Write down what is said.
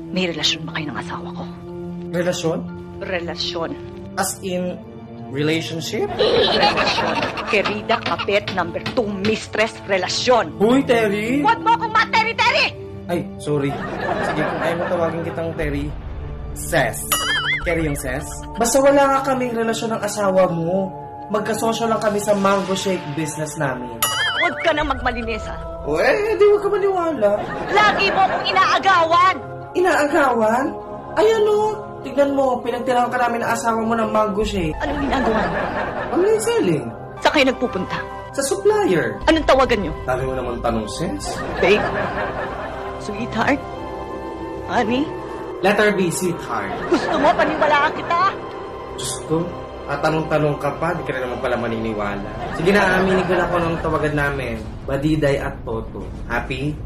May relasyon ba kayo ng asawa ko? Relasyon? Relasyon. As in, relationship? Relasyon. Querida Kapit, number 2, mistress, relasyon. Huy, Terry! Huwag mo akong materi-teri! Ay, sorry. Sige, kung ayaw mo tawagin kitang Terry, Ses. Terry yung Ses? Basta wala nga kaming relasyon ng asawa mo. Magkasosyo lang kami sa mango shake business namin. Huwag ka nang magmalinis, ha? O di huwag ka maniwala. Lagi mo akong inaagawan! Inaagawan? Ay ano, tignan mo, pinagtirahan ka namin ng asawa mo ng mango shake. Anong ginagawa niyo? Online selling. Saan kayo nagpupunta? Sa supplier. Anong tawagan niyo? Dami mo naman tanong, Ses. Babe? Sweetheart? Honey? Letter B, sweetheart. Gusto mo paniwalaan kita? Diyos ko, tanong-tanong ka pa, di ka na naman pala maniniwala. Sige na, aminin ko na ako ng tawagan namin. Badiday at Toto. Happy?